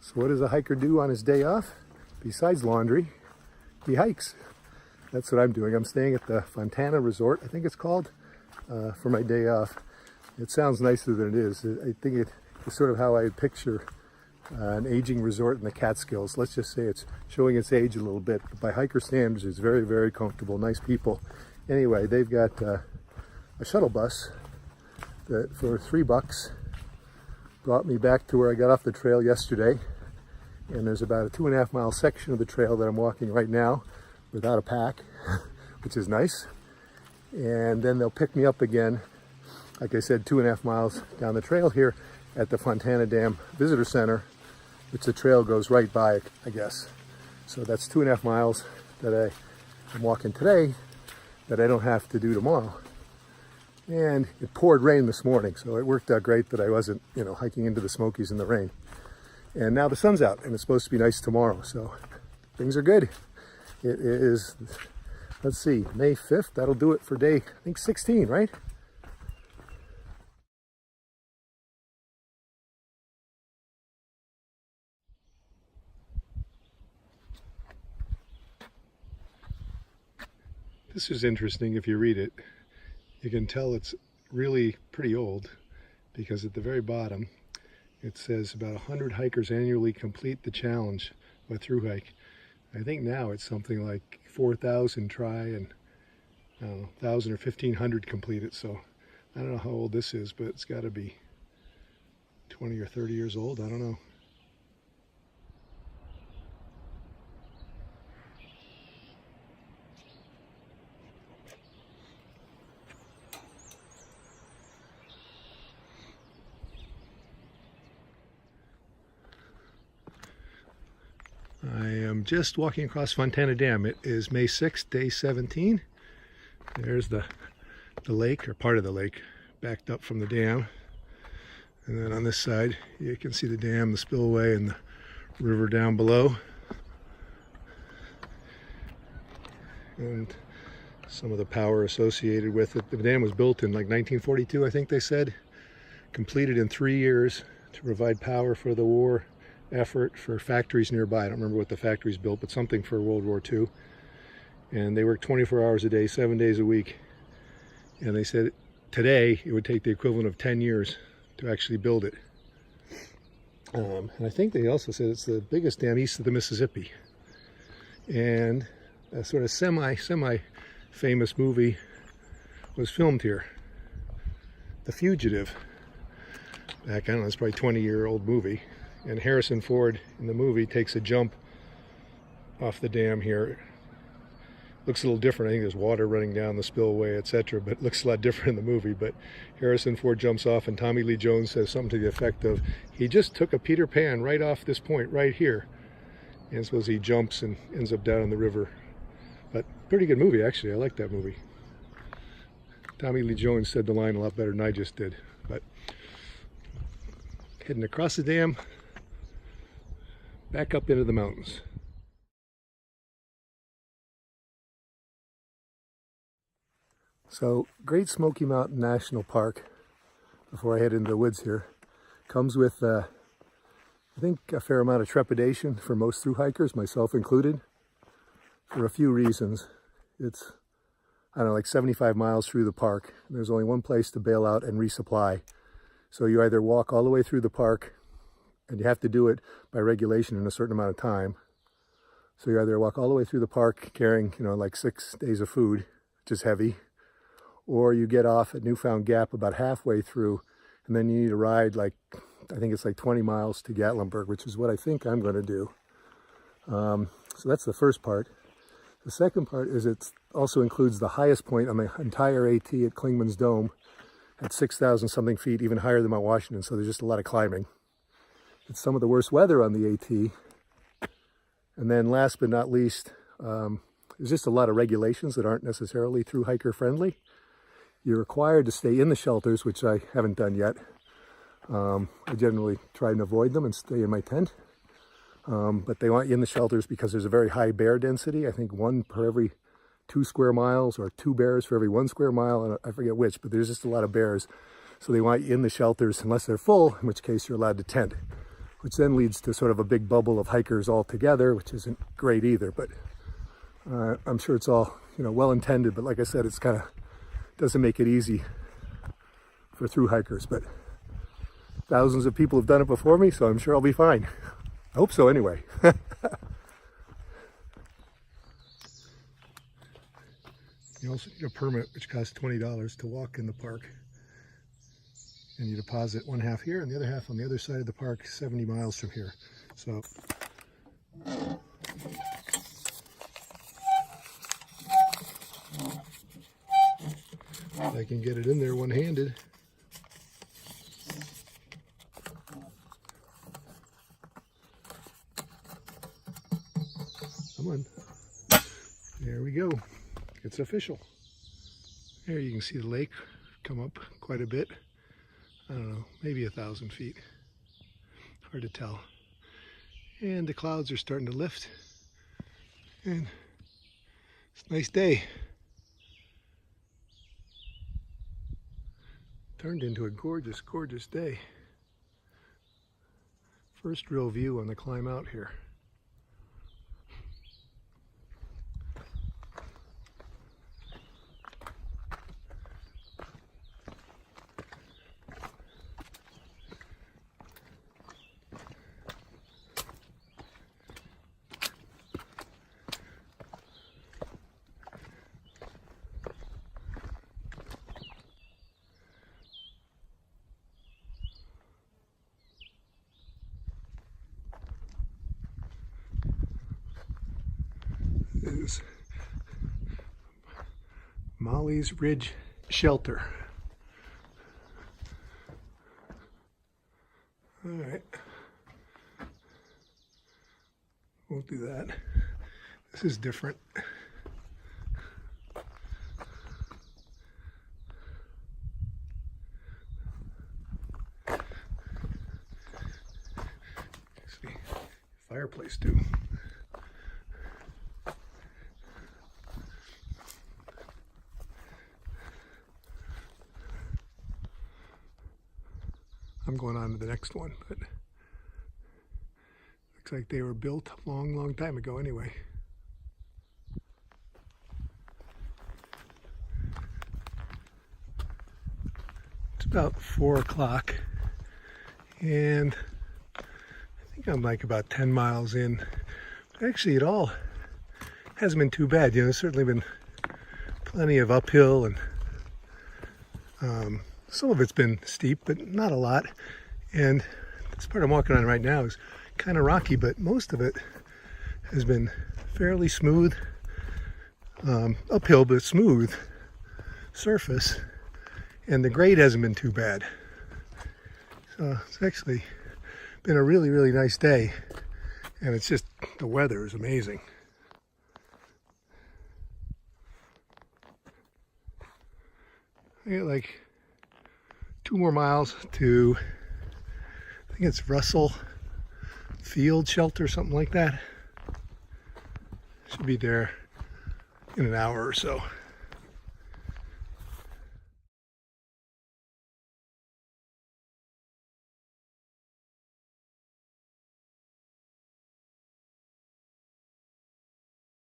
So what does a hiker do on his day off? Besides laundry, he hikes. That's what I'm doing. I'm staying at the Fontana Resort, I think it's called, for my day off. It sounds nicer than it is. I think it is sort of how I picture an aging resort in the Catskills. Let's just say it's showing its age a little bit, but by hiker standards, it's very, very comfortable. Nice people. Anyway, they've got a shuttle bus that for $3 brought me back to where I got off the trail yesterday. And there's about a 2.5 mile section of the trail that I'm walking right now without a pack, which is nice. And then they'll pick me up again, like I said, 2.5 miles down the trail here at the Fontana Dam Visitor Center, which the trail goes right by, I guess. So that's 2.5 miles that I'm walking today that I don't have to do tomorrow. And it poured rain this morning, so it worked out great that I wasn't, hiking into the Smokies in the rain. And now the sun's out, and it's supposed to be nice tomorrow, so things are good. It is, let's see, May 5th. That'll do it for day, I think, 16, right? This is interesting if you read it. You can tell it's really pretty old because at the very bottom it says about 100 hikers annually complete the challenge by through hike. I think now it's something like 4,000 try and 1,000 or 1,500 complete it. So I don't know how old this is, but it's got to be 20 or 30 years old. I don't know. I am just walking across Fontana Dam. It is May 6th, day 17. There's the lake, or part of the lake, backed up from the dam. And then on this side, you can see the dam, the spillway, and the river down below. And some of the power associated with it. The dam was built in like 1942, I think they said. Completed in 3 years to provide power for the war effort for factories nearby. I don't remember what the factories built, but something for World War II. And they worked 24 hours a day, 7 days a week. And they said today it would take the equivalent of 10 years to actually build it. And I think they also said it's the biggest dam east of the Mississippi. And a sort of semi-famous movie was filmed here. The Fugitive. Back, I don't know, it's probably a 20-year-old movie. And Harrison Ford in the movie takes a jump off the dam here. Looks a little different. I think there's water running down the spillway, etc. But it looks a lot different in the movie. But Harrison Ford jumps off, and Tommy Lee Jones says something to the effect of, he just took a Peter Pan right off this point right here. And suppose he jumps and ends up down in the river. But pretty good movie, actually. I like that movie. Tommy Lee Jones said the line a lot better than I just did. But heading across the dam, back up into the mountains. So, Great Smoky Mountain National Park, before I head into the woods here, comes with, I think, a fair amount of trepidation for most thru hikers, myself included, for a few reasons. It's, I don't know, like 75 miles through the park, and there's only one place to bail out and resupply. So you either walk all the way through the park, and you have to do it by regulation in a certain amount of time. So you either walk all the way through the park carrying, like 6 days of food, which is heavy, or you get off at Newfound Gap about halfway through, and then you need to ride I think it's like 20 miles to Gatlinburg, which is what I think I'm going to do. So that's the first part. The second part is it also includes the highest point on the entire AT at Clingman's Dome at 6,000 something feet, even higher than Mount Washington, so there's just a lot of climbing. It's some of the worst weather on the AT. And then last but not least, there's just a lot of regulations that aren't necessarily thru hiker friendly. You're required to stay in the shelters, which I haven't done yet. I generally try and avoid them and stay in my tent. But they want you in the shelters because there's a very high bear density. I think 1 per every 2 square miles, or 2 bears for every 1 square mile. And I forget which, but there's just a lot of bears. So they want you in the shelters unless they're full, in which case you're allowed to tent. which then leads to sort of a big bubble of hikers all together, which isn't great either. But I'm sure it's all, you know, well intended, but like I said, it's kind of doesn't make it easy for through hikers. But thousands of people have done it before me, so I'm sure I'll be fine. I hope so anyway. You also need a permit, which costs $20 to walk in the park. And you deposit one half here and the other half on the other side of the park, 70 miles from here. So I can get it in there one-handed. Come on. There we go. It's official. There you can see the lake come up quite a bit. I don't know, maybe 1,000 feet. Hard to tell. And the clouds are starting to lift. And it's a nice day. Turned into a gorgeous, gorgeous day. First real view on the climb out here. Is Molly's Ridge Shelter. All right, won't do that. This is different. See, fireplace too. I'm going on to the next one, but looks like they were built a long, long time ago anyway. It's about 4 o'clock, and I think I'm like about 10 miles in. Actually, it all hasn't been too bad. You know, there's certainly been plenty of uphill, and some of it's been steep, but not a lot. And this part I'm walking on right now is kind of rocky, but most of it has been fairly smooth, uphill, but smooth surface. And the grade hasn't been too bad. So it's actually been a really, really nice day. And it's just, the weather is amazing. I got like 2 more miles to, I think it's Russell Field Shelter, something like that. Should be there in an hour or so.